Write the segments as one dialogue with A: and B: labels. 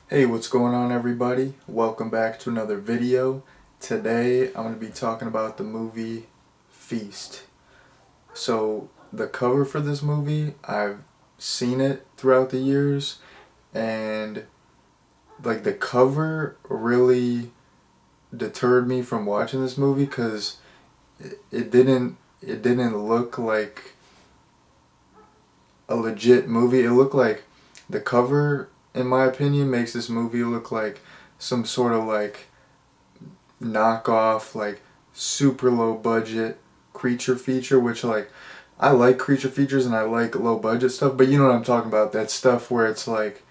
A: Hey, what's going on, everybody? Welcome back to another video. Today I'm going to be talking about the movie Feast. So, the cover for this movie, I've seen it throughout the years, and like the cover really deterred me from watching this movie because it didn't look like a legit movie. It looked like the cover, in my opinion, makes this movie look like some sort of like knockoff, like super low budget creature feature, which like I like creature features and I like low budget stuff, but you know what I'm talking about. That stuff where it's like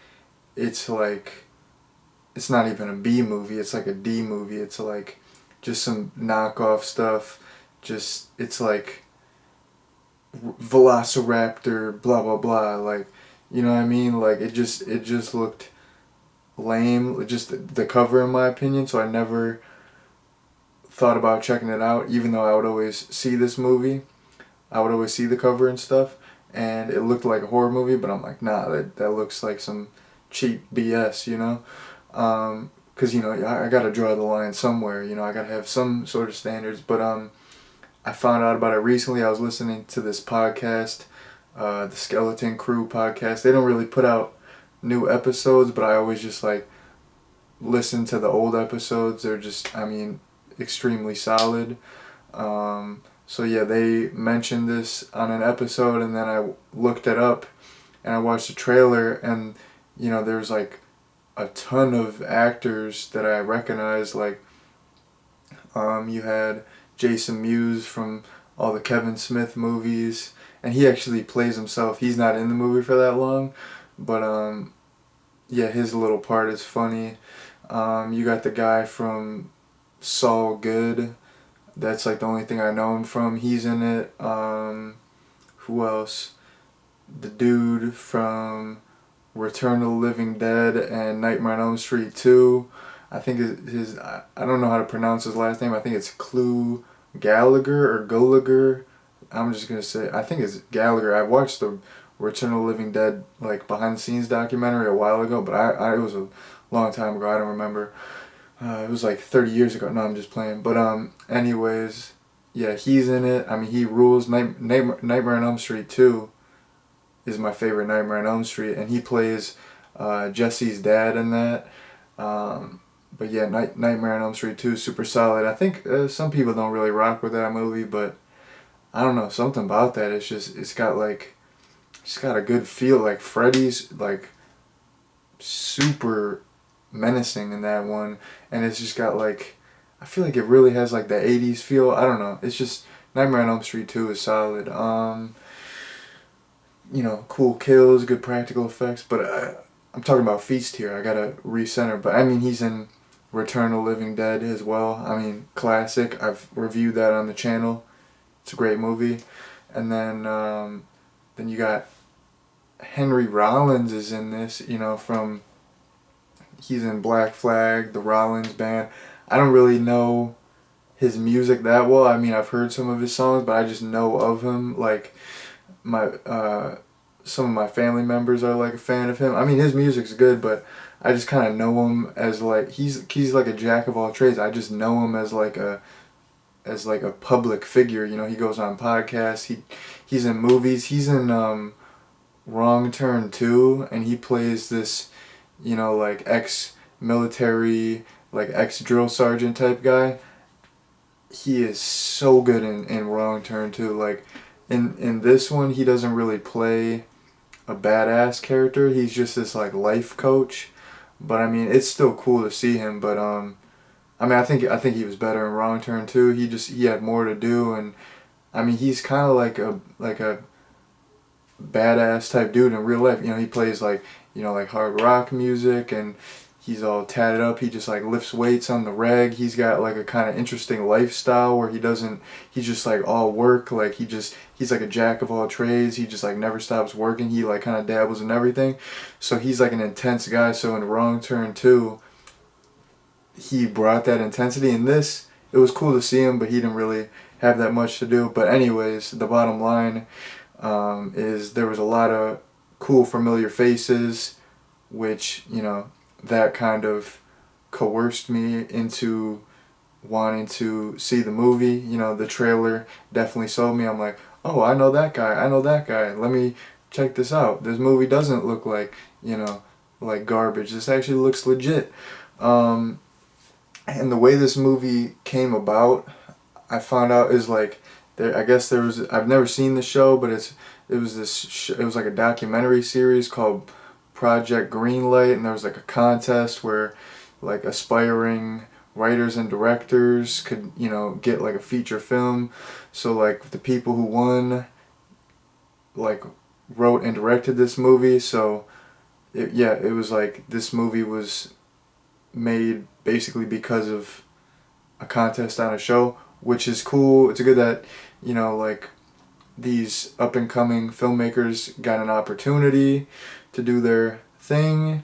A: it's not even a B movie, it's like a D movie. It's like just some knockoff stuff. Just it's like Velociraptor, blah blah blah. Like, you know what I mean? Like it just looked lame. Just the cover, in my opinion. So I never thought about checking it out, even though I would always see this movie. I would always see the cover and stuff, and it looked like a horror movie. But I'm like, nah, that looks like some cheap BS, you know. Because you know I gotta draw the line somewhere. You know I gotta have some sort of standards. But I found out about it recently. I was listening to this podcast, the Skeleton Crew podcast. They don't really put out new episodes, but I always just like listen to the old episodes. They're just, I mean, extremely solid. So yeah, they mentioned this on an episode, and then I looked it up, and I watched the trailer, and you know, there's like a ton of actors that I recognize. Like, you had Jason Mewes from all the Kevin Smith movies, and he actually plays himself. He's not in the movie for that long, but yeah, his little part is funny. You got the guy from Saul Good. That's like the only thing I know him from. He's in it. Who else? The dude from Return of the Living Dead and Nightmare on Elm Street 2. I think I don't know how to pronounce his last name. I think it's Clue Gallagher or Gallagher. I'm just gonna say I think it's Gallagher. I watched the Return of the Living Dead like behind the scenes documentary a while ago, but I it was a long time ago. I don't remember. It was like 30 years ago. No, I'm just playing. But anyways, yeah, he's in it. I mean, he rules. Nightmare on Elm Street 2 is my favorite Nightmare on Elm Street, and he plays Jesse's dad in that. But yeah, Nightmare on Elm Street 2 is super solid. I think some people don't really rock with that movie, but I don't know, something about that. It's got a good feel. Like Freddy's like super menacing in that one, and it's just got like I feel like it really has like the '80s feel. I don't know. It's just Nightmare on Elm Street 2 is solid. You know, cool kills, good practical effects, but I'm talking about Feast here. I gotta recenter. But I mean, he's in Return of the Living Dead as well. I mean, classic. I've reviewed that on the channel. It's a great movie. And then you got Henry Rollins is in this. You know, from he's in Black Flag, the Rollins Band. I don't really know his music that well. I mean, I've heard some of his songs, but I just know of him. Like my some of my family members are like a fan of him. I mean, his music's good, but I just kind of know him as like he's like a jack of all trades. I just know him as like a public figure. You know, he goes on podcasts. He's in movies. He's in Wrong Turn 2, and he plays this, you know, like ex-military, like ex-drill sergeant type guy. He is so good in Wrong Turn 2. Like in this one, he doesn't really play a badass character. He's just this like life coach. But I mean, it's still cool to see him. But I mean, I think he was better in Wrong Turn 2. He had more to do, and I mean, he's kind of like a badass type dude in real life. You know, he plays like, you know, like hard rock music, and he's all tatted up. He just like lifts weights on the reg. He's got like a kind of interesting lifestyle where he's just like all work. Like he's like a jack of all trades. He just like never stops working. He like kind of dabbles in everything. So he's like an intense guy. So in Wrong Turn 2, he brought that intensity. In this, it was cool to see him, but he didn't really have that much to do. But anyways, the bottom line is there was a lot of cool familiar faces, which, you know, that kind of coerced me into wanting to see the movie. You know, the trailer definitely sold me. I'm like, oh, I know that guy. I know that guy. Let me check this out. This movie doesn't look like, you know, like garbage. This actually looks legit. And the way this movie came about, I found out is like there. I guess there was. I've never seen the show, but it was it was like a documentary series called Project Greenlight, and there was like a contest where like aspiring writers and directors could, you know, get like a feature film. So like the people who won like wrote and directed this movie. So it was like this movie was made basically because of a contest on a show, which is cool. It's good that, you know, like these up and coming filmmakers got an opportunity to do their thing.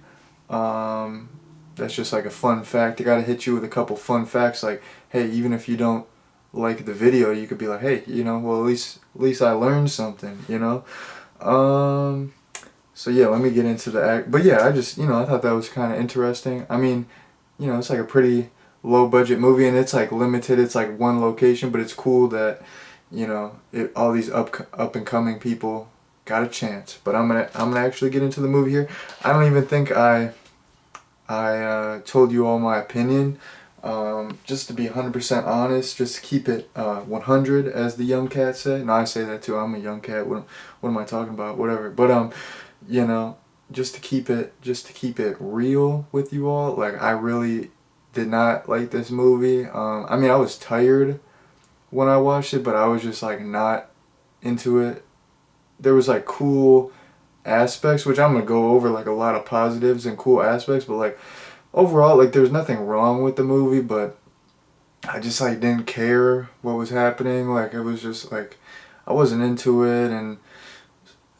A: That's just like a fun fact. I gotta hit you with a couple fun facts. Like, hey, even if you don't like the video, you could be like, hey, you know, well at least I learned something, you know. So yeah, let me get into the act. But yeah, I just, you know, I thought that was kind of interesting. I mean, you know, it's like a pretty low budget movie, and it's like limited. It's like one location, but it's cool that, you know, all these up and coming people got a chance. But I'm gonna actually get into the movie here. I don't even think I told you all my opinion. Just to be 100% honest, just to keep it 100, as the young cats say. No, I say that too. I'm a young cat. What am I talking about? Whatever. But you know, just to keep it real with you all. Like, I really did not like this movie. I mean, I was tired when I watched it, but I was just like not into it. There was like cool aspects, which I'm gonna go over, like a lot of positives and cool aspects, but like overall, like there's nothing wrong with the movie, but I just like didn't care what was happening. Like, it was just like I wasn't into it, and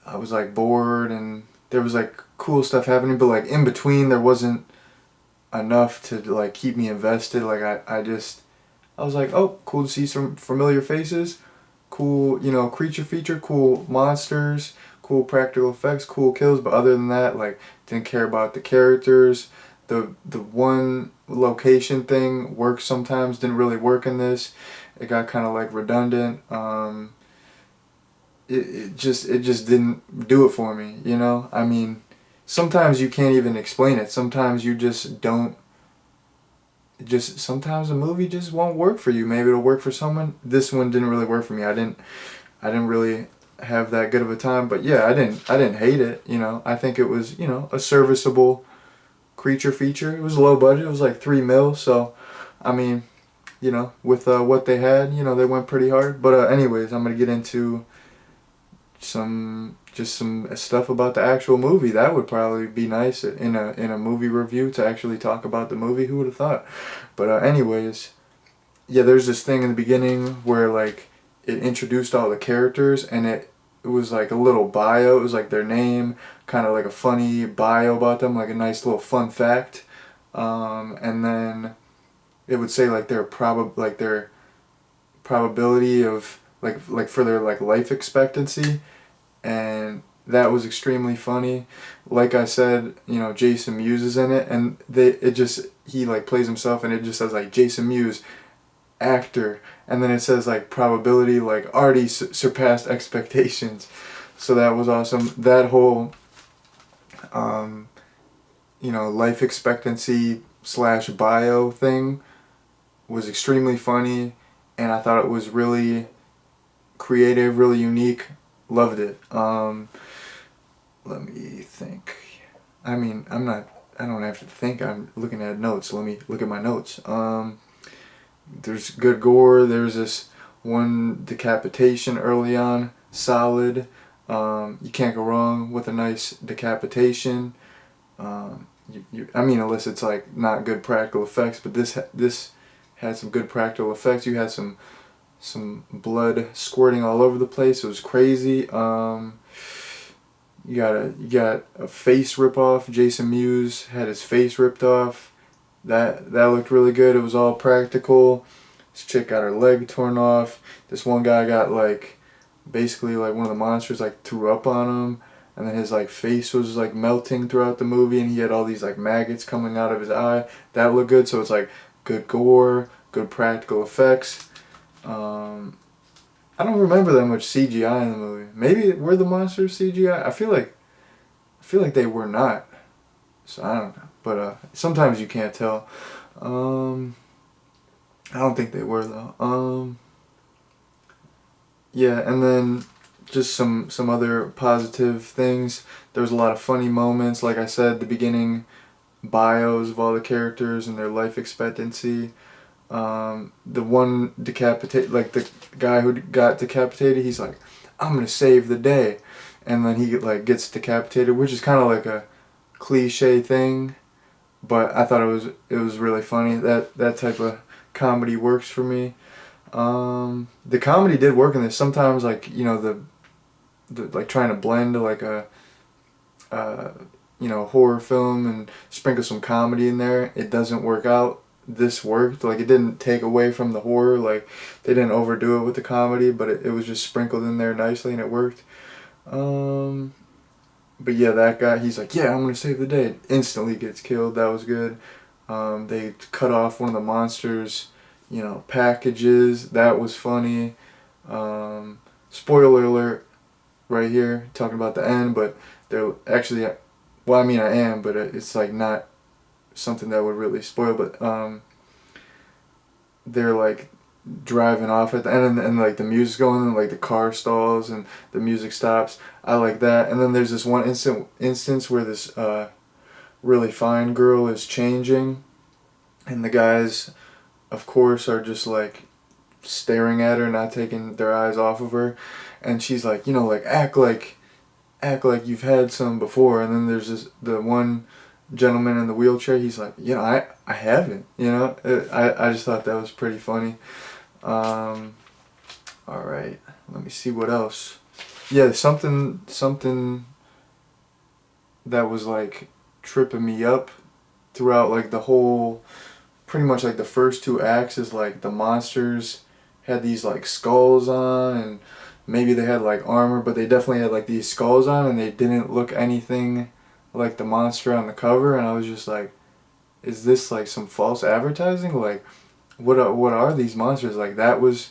A: I was like bored, and there was like cool stuff happening, but like in between there wasn't enough to like keep me invested. Like I was like, oh, cool to see some familiar faces, cool, you know, creature feature, cool monsters, cool practical effects, cool kills, but other than that, like, didn't care about the characters. The one location thing works sometimes, didn't really work in this. It got kind of like redundant. It just didn't do it for me, you know? I mean, sometimes you can't even explain it. Sometimes you just don't, just sometimes a movie just won't work for you. Maybe it'll work for someone. This one didn't really work for me. I didn't really have that good of a time, but yeah, I didn't hate it, you know. I think it was, you know, a serviceable creature feature. It was low budget. It was like 3 mil, so I mean, you know, with what they had, you know, they went pretty hard. But anyways, I'm going to get into some stuff about the actual movie. That would probably be nice in a movie review, to actually talk about the movie. Who would have thought? But anyways, yeah, there's this thing in the beginning where like it introduced all the characters, and it was like a little bio. It was like their name, kind of like a funny bio about them, like a nice little fun fact. And then it would say like their probability of like for their like life expectancy, and that was extremely funny. Like I said, you know, Jason Mewes is in it, and he like plays himself, and it just says like Jason Mewes, actor, and then it says like probability like already surpassed expectations. So that was awesome. That whole you know, life expectancy slash bio thing was extremely funny, and I thought it was really creative, really unique. Loved it. Let me think. I mean, I don't have to think. I'm looking at notes. Let me look at my notes. There's good gore. There's this one decapitation early on. Solid. You can't go wrong with a nice decapitation. I mean, unless it's like not good practical effects, but this had some good practical effects. You had some blood squirting all over the place. It was crazy. You got a face rip off. Jason Mewes had his face ripped off. That looked really good. It was all practical. This chick got her leg torn off. This one guy got like basically like one of the monsters like threw up on him. and then his like face was like melting throughout the movie, and he had all these like maggots coming out of his eye. That looked good. So it's like good gore, good practical effects. I don't remember that much CGI in the movie. Maybe were the monsters CGI? I feel like they were not. So I don't know. But sometimes you can't tell. I don't think they were though. Yeah, and then just some other positive things. There was a lot of funny moments. Like I said, the beginning bios of all the characters and their life expectancy. The one like the guy who got decapitated, he's like, I'm gonna save the day, and then he like gets decapitated, which is kind of like a cliche thing, but I thought it was really funny. That type of comedy works for me. The comedy did work in this. Sometimes like the like trying to blend like a horror film and sprinkle some comedy in there, it doesn't work out. This worked. Like, it didn't take away from the horror. Like, they didn't overdo it with the comedy, but it was just sprinkled in there nicely, and it worked. But yeah, that guy, he's like, yeah, I'm gonna save the day. Instantly gets killed. That was good. They cut off one of the monsters, packages. That was funny. Spoiler alert right here, talking about the end, but they're actually, well, I mean, I am, but it's like not something that would really spoil, but they're like driving off at the end, and like the music's going, and like the car stalls and the music stops. I like that. And then there's this one instance where this really fine girl is changing, and the guys, of course, are just like staring at her, not taking their eyes off of her, and she's like, like act like you've had some before. And then there's the one gentleman in the wheelchair, he's like, I haven't, I just thought that was pretty funny. Alright, let me see what else. Yeah, something that was like tripping me up throughout like the whole, pretty much like the first two acts, is like the monsters had these like skulls on, and maybe they had like armor, but they definitely had like these skulls on, and they didn't look anything like the monster on the cover. And I was just like, is this like some false advertising? Like, what are these monsters? Like, that was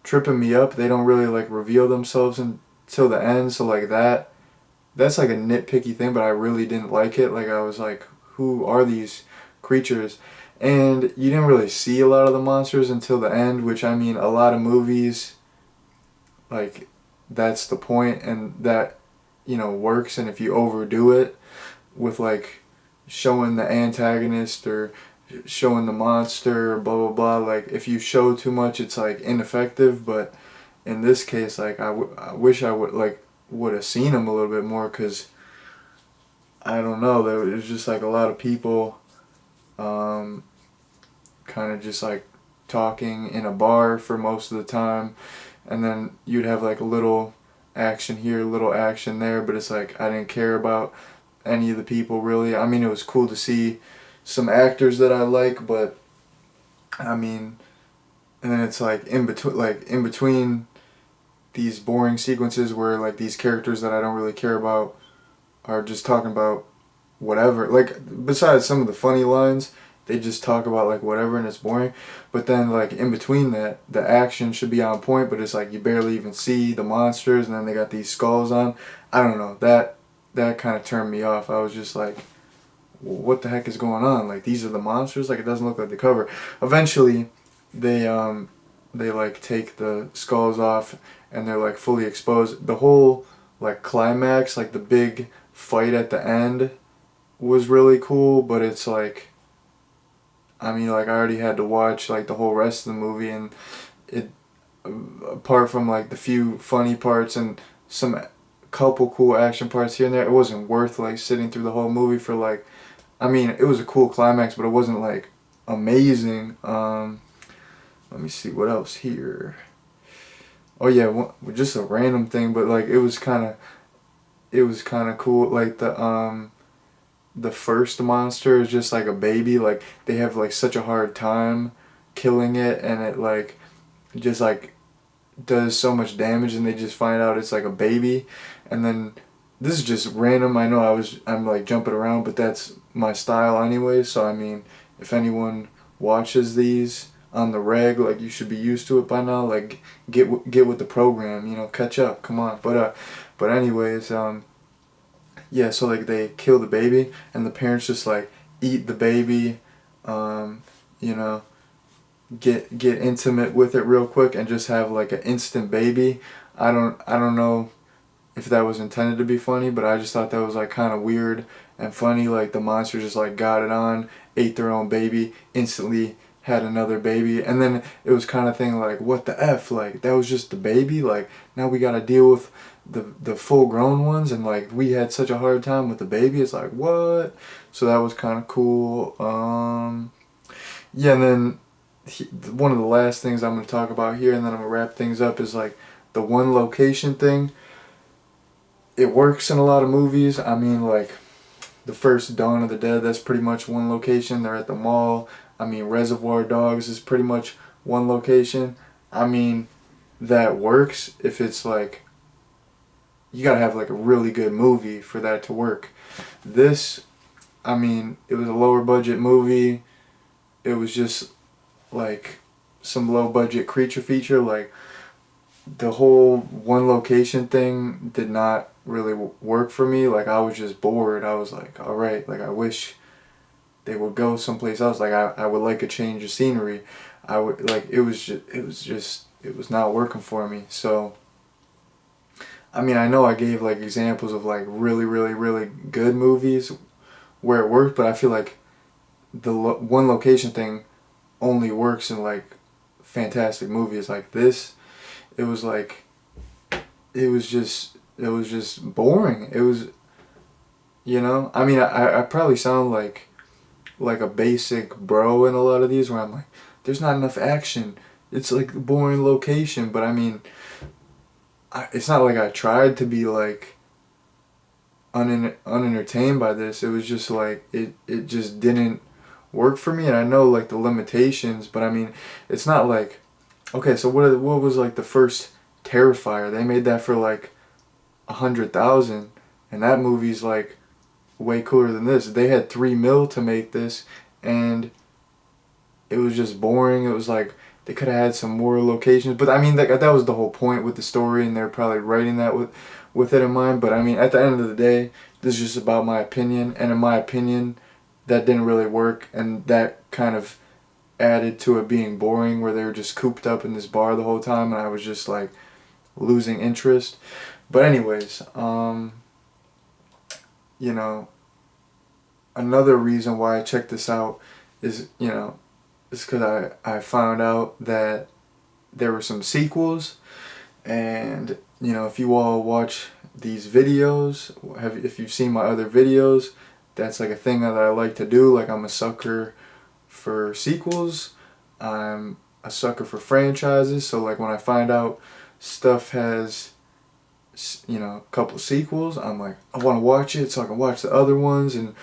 A: tripping me up. They don't really like reveal themselves until the end, so like that's like a nitpicky thing, but I really didn't like it. Like, I was like, who are these creatures? And you didn't really see a lot of the monsters until the end, which, I mean, a lot of movies, like, that's the point, and that, works. And if you overdo it with, like, showing the antagonist or showing the monster or blah, blah, blah, like, if you show too much, it's, like, ineffective. But in this case, like, I wish I would have seen him a little bit more, because, I don't know, there was just, like, a lot of people kind of just like talking in a bar for most of the time, and then you'd have like a little action here, a little action there, but it's like I didn't care about any of the people really. I mean, it was cool to see some actors that I like, but I mean, and then it's like in between these boring sequences where like these characters that I don't really care about are just talking about whatever. Like, besides some of the funny lines, they just talk about like whatever, and it's boring. But then like in between that, the action should be on point, but it's like you barely even see the monsters, and then they got these skulls on. I don't know, that kind of turned me off. I was just like, what the heck is going on? Like, these are the monsters? Like, it doesn't look like the cover. Eventually they like take the skulls off, and they're like fully exposed. The whole like climax, like the big fight at the end, was really cool, but it's like, I mean, like, I already had to watch like the whole rest of the movie, and it, apart from like the few funny parts and some couple cool action parts here and there, it wasn't worth like sitting through the whole movie for like, I mean, it was a cool climax, but it wasn't like amazing. Let me see what else here. Oh yeah, just a random thing, but like it was kind of cool. Like the first monster is just like a baby. Like, they have like such a hard time killing it, and it like just like does so much damage, and they just find out it's like a baby. And then this is just random. I know I'm like jumping around, but that's my style anyway. So I mean, if anyone watches these on the reg, like you should be used to it by now. Like get with the program, you know, catch up. Come on. But anyways, yeah. So like they kill the baby, and the parents just like eat the baby, you know, get intimate with it real quick, and just have like an instant baby. I don't know if that was intended to be funny, but I just thought that was like kind of weird and funny. Like the monster just like got it on, ate their own baby, instantly had another baby, and then it was kind of thing like, what the F, like that was just the baby, like now we gotta deal with the full grown ones, and like we had such a hard time with the baby. It's like, what? So that was kind of cool. Yeah, and then one of the last things I'm going to talk about here, and then I'm going to wrap things up, is like the one location thing. It works in a lot of movies. I mean, like the first Dawn of the Dead, that's pretty much one location. They're at the mall. I mean, Reservoir Dogs is pretty much one location. I mean, that works if it's like, you gotta have like a really good movie for that to work. This, I mean, it was a lower budget movie. It was just like some low budget creature feature. Like the whole one location thing did not really work for me. Like I was just bored. I was like, all right, like I wish they would go someplace else. Like I would like a change of scenery. I would like, it was not working for me. So I mean, I know I gave like examples of like really really really good movies where it worked, but I feel like the one location thing only works in like fantastic movies like this. It was like, it was just boring. It was, you know, I mean, I probably sound like a basic bro in a lot of these, where I'm like, there's not enough action. It's like a boring location. But I mean, it's not like I tried to be like unentertained by this. It was just like it just didn't work for me, and I know like the limitations, but I mean, it's not like, okay, so what was like the first Terrifier? They made that for like 100,000, and that movie's like way cooler than this. They had 3 mil to make this, and it was just boring. It was like they could have had some more locations, but I mean that was the whole point with the story, and they're probably writing that with it in mind. But I mean, at the end of the day, this is just about my opinion, and in my opinion, that didn't really work, and that kind of added to it being boring, where they were just cooped up in this bar the whole time, and I was just like losing interest. But anyways, you know, another reason why I checked this out is, you know, is because I found out that there were some sequels, and you know, if you all watch these videos, if you've seen my other videos, that's like a thing that I like to do. Like I'm a sucker for sequels. I'm a sucker for franchises. So like when I find out stuff has, you know, a couple sequels, I'm like, I want to watch it so I can watch the other ones. And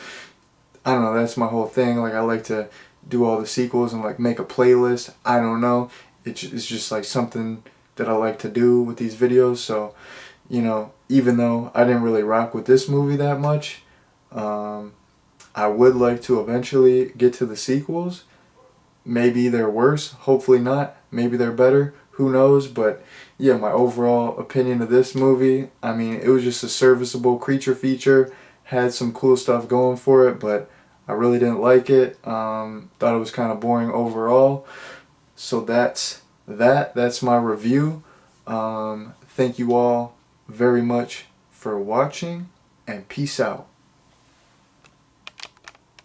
A: I don't know, that's my whole thing. Like I like to do all the sequels and like make a playlist. I don't know, it's just like something that I like to do with these videos. So, you know, even though I didn't really rock with this movie that much, I would like to eventually get to the sequels. Maybe they're worse, hopefully not. Maybe they're better, who knows. But yeah, my overall opinion of this movie, I mean, it was just a serviceable creature feature. Had some cool stuff going for it, but I really didn't like it. Thought it was kind of boring overall. So that's my review. Thank you all very much for watching, and peace out.